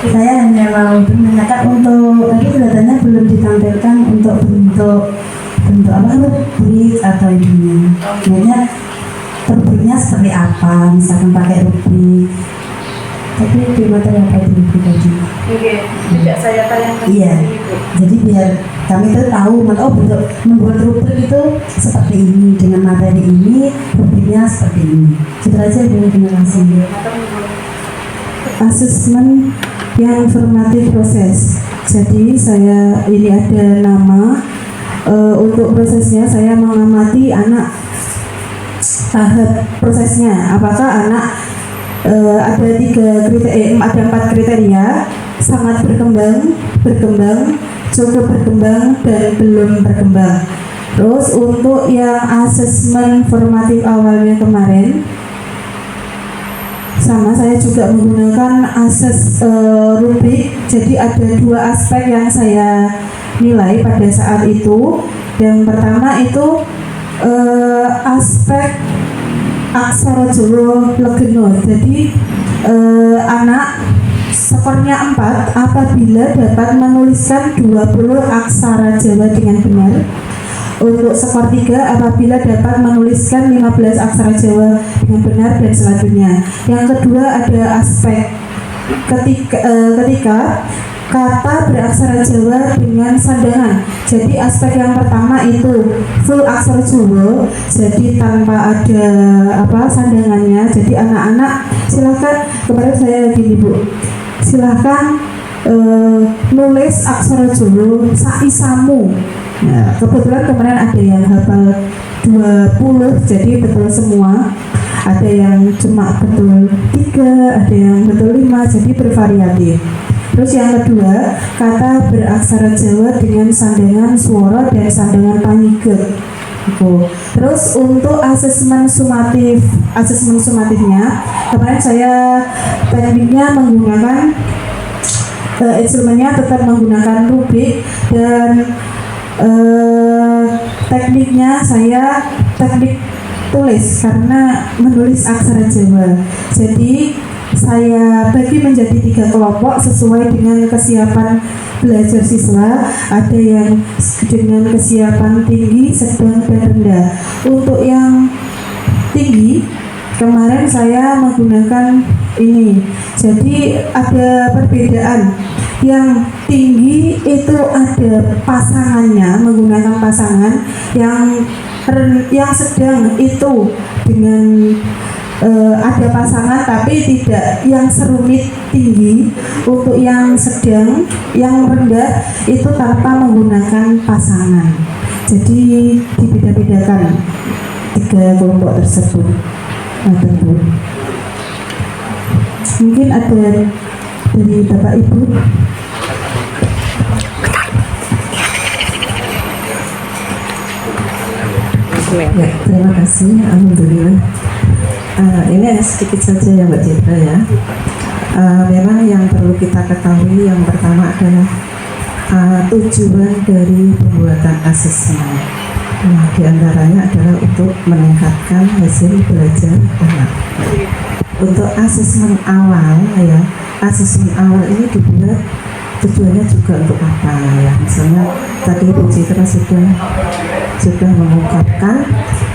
Saya hanya mau menanyakan untuk tadi kelihatannya belum ditampilkan untuk bentuk apa rubrik atau ininya. Sebenarnya rubriknya seperti apa? Misalkan pakai rubrik. Tapi di materi apa itu rubrik tadi? Oke, tidak saya tayangkan. Iya. Jadi biar kami tuh tahu, oh bentuk membuat rubrik itu seperti ini dengan materi ini, rubriknya seperti ini. Itu aja Bu, terima kasih. Asesmen yang formatif proses. Jadi saya ini ada nama untuk prosesnya saya mengamati anak tahap prosesnya. Apakah anak ada 4 kriteria: sangat berkembang, cukup berkembang, dan belum berkembang. Terus untuk yang asesmen formatif awalnya kemarin, sama saya juga menggunakan rubrik. Jadi ada 2 aspek yang saya nilai pada saat itu. Yang pertama itu aspek aksara Jawa Legeno. Jadi anak skornya 4 apabila dapat menuliskan 20 aksara Jawa dengan benar. Untuk skor 3 apabila dapat menuliskan 15 aksara Jawa dengan benar dan selanjutnya. Yang kedua ada aspek ketika kata beraksara Jawa dengan sandangan. Jadi aspek yang pertama itu full aksara Jawa, jadi tanpa ada sandangannya. Jadi anak-anak silahkan, kemarin saya gini Bu, silahkan nulis aksara Jawa saisamu. Nah, kebetulan kemarin ada yang hafal 20, jadi betul semua. Ada yang cuma betul 3, ada yang betul 5, jadi bervariatif. Terus yang kedua, kata beraksara Jawa dengan sandangan suara dan sandangan panyigek. Terus untuk asesmen sumatifnya, kemarin saya tekniknya menggunakan instrumennya tetap menggunakan rubrik, dan tekniknya saya teknik tulis karena menulis aksara Jawa. Jadi saya bagi menjadi 3 kelompok sesuai dengan kesiapan belajar siswa. Ada yang dengan kesiapan tinggi, sedang, dan rendah. Untuk yang tinggi kemarin saya menggunakan ini. Jadi ada perbedaan. Yang tinggi itu ada pasangannya, menggunakan pasangan. Yang sedang itu dengan ada pasangan tapi tidak yang serumit tinggi. Untuk yang sedang, yang rendah itu tanpa menggunakan pasangan. Jadi dibeda-bedakan 3 kelompok tersebut. Nah, tentu mungkin ada dari Bapak Ibu. Ya, terima kasih. Alhamdulillah. Ini hanya sedikit saja ya Mbak Citra ya. Memang yang perlu kita ketahui yang pertama adalah tujuan dari pembuatan asesmen. Nah, diantaranya adalah untuk meningkatkan hasil belajar anak. Untuk asesmen awal ya, asesmen awal ini dibuat tujuannya juga untuk apa ya? Misalnya tadi Bu Citra sudah mengungkapkan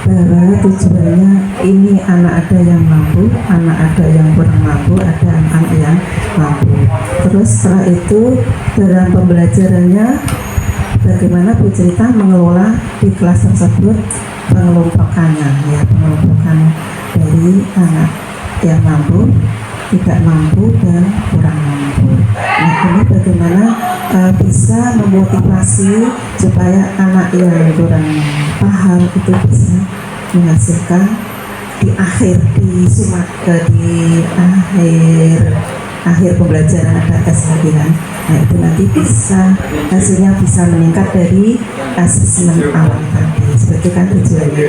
bahwa tujuannya ini anak ada yang mampu, anak ada yang kurang mampu, ada anak yang mampu. Terus setelah itu dalam pembelajarannya bagaimana Bu Cerita mengelola di kelas tersebut pengelompokannya ya, pengelompokan dari anak yang mampu, tidak mampu, dan kurang mampu. Nah, ini bagaimana bisa memotivasi supaya anak yang kurang paham itu bisa menghasilkan di akhir pembelajaran ada tes lagi kan. Nah, itu nanti bisa hasilnya bisa meningkat dari asesmen awal tadi. Seperti kan tujuannya.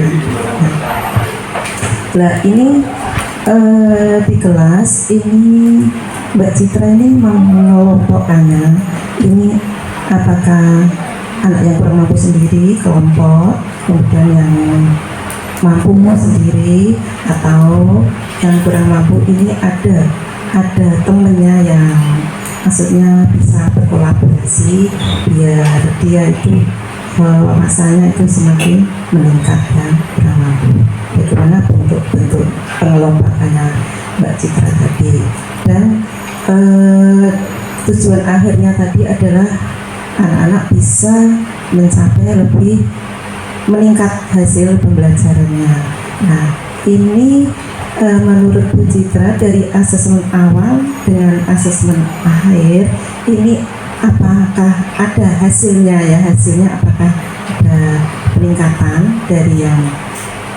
Nah, ini di kelas ini Mbak Citra ini mengelompokkannya. Ini apakah anak yang kurang mampu sendiri kelompok, kemudian yang mampu sendiri, atau yang kurang mampu ini ada temennya yang maksudnya bisa berkolaborasi biar dia itu wawasannya itu semakin meningkat dan bermampu. Bagaimana bentuk pengelompokannya Mbak Citra tadi, dan tujuan akhirnya tadi adalah anak-anak bisa mencapai lebih meningkat hasil pembelajarannya. Nah, ini menurut Bu Citra dari asesmen awal dengan asesmen akhir ini apakah ada hasilnya ya, hasilnya apakah ada peningkatan dari yang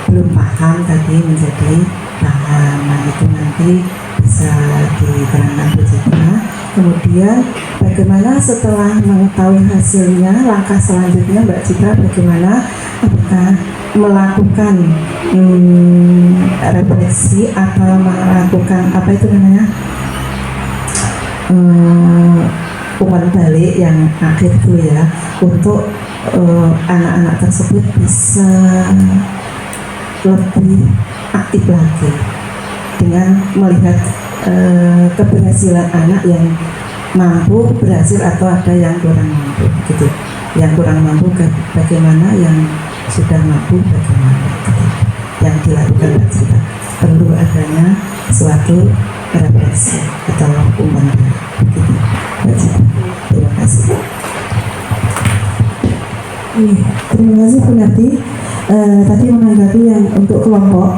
belum paham tadi menjadi paham. Nah, itu nanti bisa diterangkan Bu Citra. Kemudian bagaimana setelah mengetahui hasilnya, langkah selanjutnya Mbak Citra bagaimana, apakah melakukan refleksi atau melakukan apa itu namanya umpan balik yang akhir itu ya, untuk anak-anak tersebut bisa lebih aktif lagi dengan melihat keberhasilan anak yang mampu berhasil atau ada yang kurang mampu gitu. Yang kurang mampu bagaimana, yang sudah mampu bagaimana gitu. Yang dilakukan kita perlu adanya suatu refleksi atau umpan begitu. Terima kasih. Terima kasih Bu Narti. Tadi menanggapi yang untuk kelompok,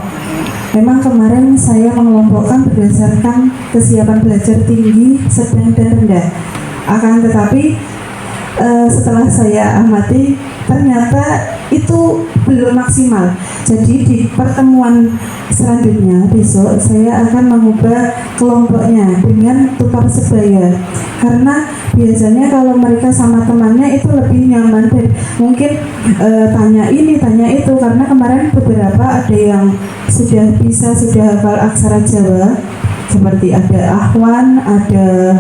memang kemarin saya mengelompokkan berdasarkan kesiapan belajar tinggi, sedang, dan rendah. Akan tetapi setelah saya amati ternyata itu belum maksimal. Jadi di pertemuan selanjutnya besok saya akan mengubah kelompoknya dengan tukar sebaya, karena biasanya kalau mereka sama temannya itu lebih nyaman dan mungkin tanya ini tanya itu, karena kemarin beberapa ada yang sudah hafal aksara Jawa seperti ada Ahwan, ada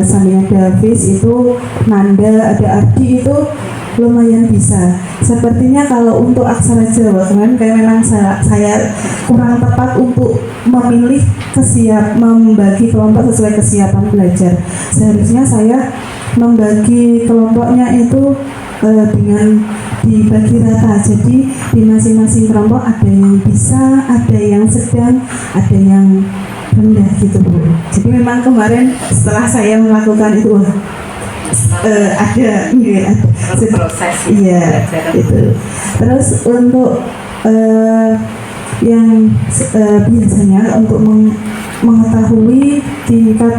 Samia Davis, itu Nanda, ada Ardi, itu lumayan bisa. Sepertinya kalau untuk aksara Jawa kemarin kayak memang saya kurang tepat untuk memilih membagi kelompok sesuai kesiapan belajar. Seharusnya saya membagi kelompoknya itu dengan dibagi rata. Jadi di masing-masing kelompok ada yang bisa, ada yang sedang, ada yang rendah gitu Bu. Jadi memang kemarin setelah saya melakukan itu ada proses iya itu. Terus untuk yang biasanya untuk mengetahui tingkat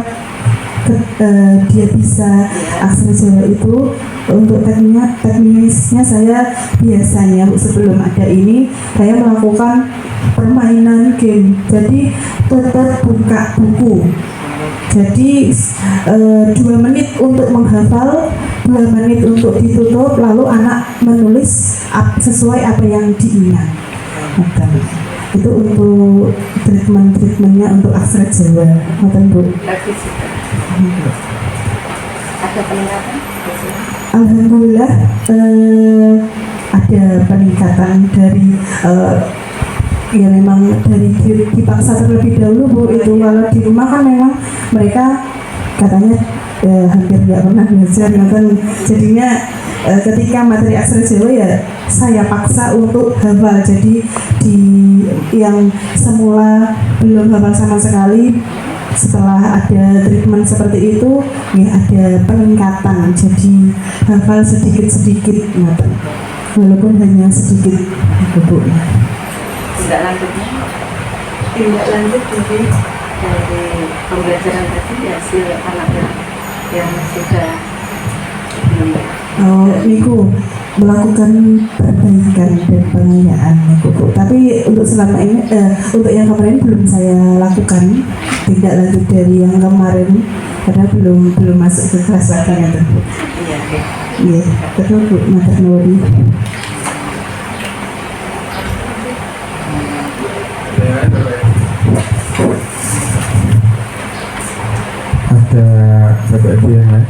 dia bisa aksara Jawa itu, untuk teknisnya saya biasanya sebelum ada ini saya melakukan permainan game. Jadi tetap buka buku. Jadi 2 menit untuk menghafal, 2 menit untuk ditutup, lalu anak menulis sesuai apa yang diingat. Itu untuk treatmentnya untuk aksara Jawa. Bu. Ada peningkatan? Alhamdulillah ada peningkatan dari ya memang dari dipaksa terlebih dahulu Bu. Itu kalau di rumah kan memang mereka katanya hampir tidak pernah belajar kan, jadinya ketika materi aksara Jawa ya saya paksa untuk hafal. Jadi di yang semula belum hafal sama sekali, setelah ada treatment seperti itu ya ada peningkatan, jadi hafal sedikit-sedikit walaupun hanya sedikit Bu. Tindak lanjut dari pembelajaran tadi hasil anak yang sudah Niku melakukan perbaikan dan pengayaan Bu. Tapi untuk selama ini untuk yang kemarin belum saya lakukan tindak lanjut dari yang kemarin karena belum masuk ke kelas latihan itu. Iya, betul Bu, matur nuwun. Ada Bapak Ibu yang lain?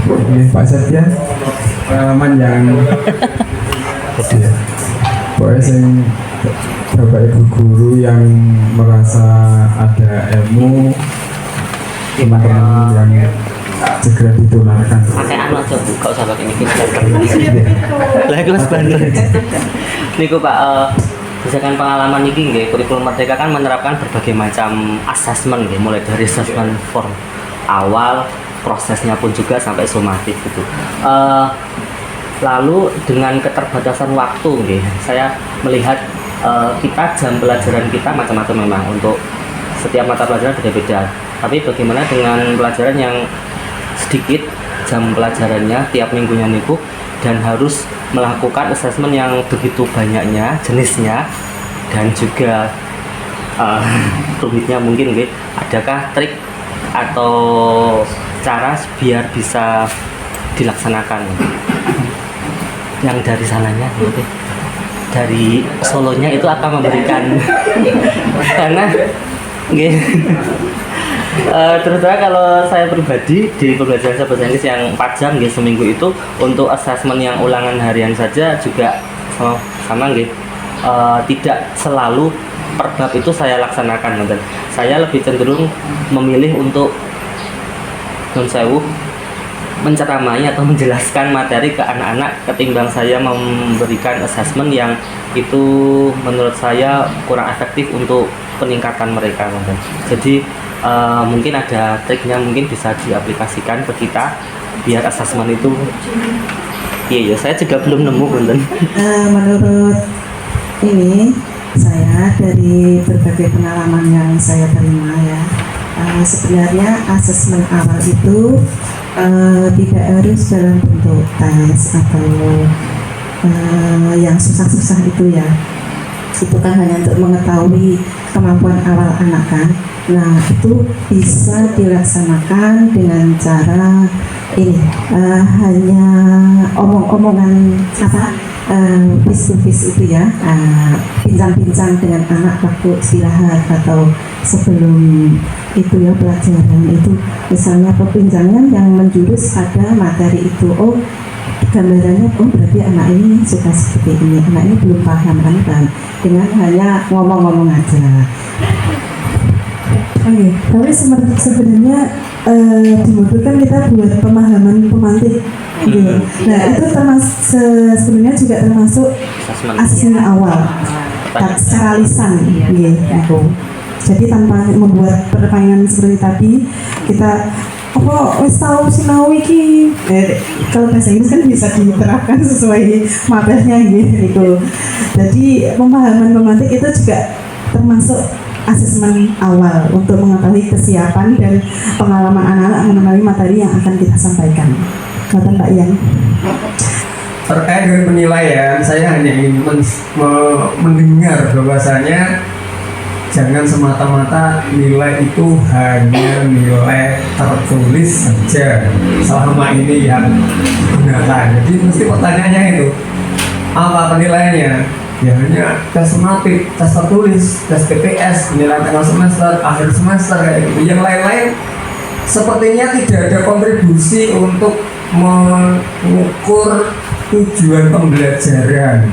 Ini Pak Septian, pengalaman yang pokoknya Bapak Ibu guru yang merasa ada ilmu, teman-teman yang segera ditularkan. Pakai anu aja Bu, gak usah pakai ini. Lah iku Mas Bantu. Niku Pak, berdasarkan pengalaman niki nggih, kurikulum Merdeka kan menerapkan berbagai macam asesmen nggih, mulai dari asesmen form awal, prosesnya pun juga sampai sumatif gitu. Lalu dengan keterbatasan waktu nggih, saya melihat kita jam pelajaran kita macam-macam memang, untuk setiap mata pelajaran beda-beda. Tapi bagaimana dengan pelajaran yang sedikit jam pelajarannya tiap minggunya niku, dan harus melakukan asesmen yang begitu banyaknya jenisnya, dan juga rumitnya mungkin nggih, adakah trik atau cara biar bisa dilaksanakan yang dari sananya gitu. Dari Solonya itu akan memberikan karena nggih. Terus terang kalau saya pribadi di pembelajaran bahasa Inggris yang 4 jam nggih seminggu itu, untuk asesmen yang ulangan harian saja juga sama nggih, tidak selalu per bab itu saya laksanakan nonton. Saya lebih cenderung memilih untuk non sewu menceramai atau menjelaskan materi ke anak-anak ketimbang saya memberikan asesmen yang itu menurut saya kurang efektif untuk peningkatan mereka nonton. Jadi mungkin ada triknya, mungkin bisa diaplikasikan ke kita biar asesmen itu iya ya, saya juga belum nemu nonton. Menurut ini saya dari berbagai pengalaman yang saya terima ya, sebenarnya asesmen awal itu tidak harus dalam bentuk tes atau yang susah-susah itu ya. Itu kan hanya untuk mengetahui kemampuan awal anak kan. Nah itu bisa dilaksanakan dengan cara ini, hanya omong-omongan apa, face to face itu ya, bincang-bincang dengan anak waktu istirahat atau sebelum itu ya pelajaran itu, misalnya perbincangan yang menjurus pada materi itu. Oh gambarannya, oh berarti anak ini suka seperti ini, anak ini belum paham kan, dengan hanya ngomong-ngomong aja. Oke, tapi sebenarnya dimodulkan kita buat pemahaman pemantik. Gitu. Nah itu sebenarnya juga termasuk asesmen awal secara lisan, gitu. Jadi tanpa membuat permainan seperti tadi, kita wis tau sinau iki. Kalau bahasa Inggris kan bisa diterapkan sesuai materinya gitu. Jadi pemahaman pemantik itu juga termasuk asesmen awal untuk mengetahui kesiapan dan pengalaman anak-anak mengenai materi yang akan kita sampaikan. Kata Mbak Ian. Terkait dengan penilaian, saya hanya ingin mendengar bahwasanya jangan semata-mata nilai itu hanya nilai tertulis saja selama ini yang digunakan. Jadi mesti pertanyaannya itu, apa penilaiannya? Ya hanya tes sumatif, tes tertulis, tes PPS, nilai tengah semester, akhir semester kayak gitu. Yang lain-lain sepertinya tidak ada kontribusi untuk mengukur tujuan pembelajaran.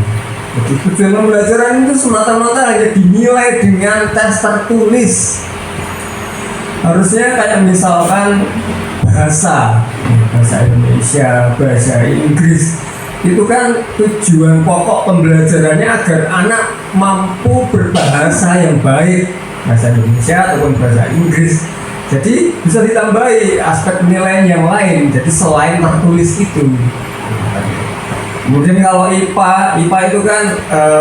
Jadi tujuan pembelajaran itu semata-mata hanya dinilai dengan tes tertulis. Harusnya kayak misalkan bahasa Indonesia, bahasa Inggris, itu kan tujuan pokok pembelajarannya agar anak mampu berbahasa yang baik, bahasa Indonesia ataupun bahasa Inggris. Jadi bisa ditambahi aspek penilaian yang lain, jadi selain tertulis itu. Kemudian kalau IPA itu kan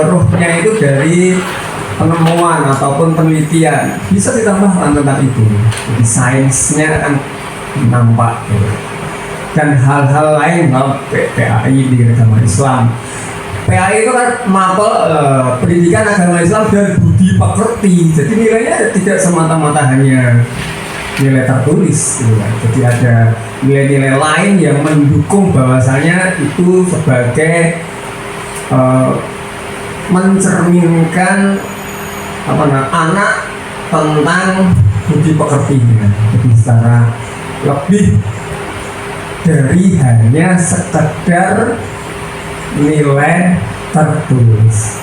ruhnya itu dari penemuan ataupun penelitian, bisa ditambahkan tentang itu. Jadi sainsnya kan nampak gitu. Dan hal-hal lain, PAI di agama Islam. PAI itu kan mapel pendidikan agama Islam dan budi pekerti. Jadi nilainya tidak semata-mata hanya nilai tertulis gitu kan. Jadi ada nilai-nilai lain yang mendukung bahwasanya itu sebagai mencerminkan anak tentang budi pekertinya. Jadi secara lebih dari hanya sekedar nilai tertulis.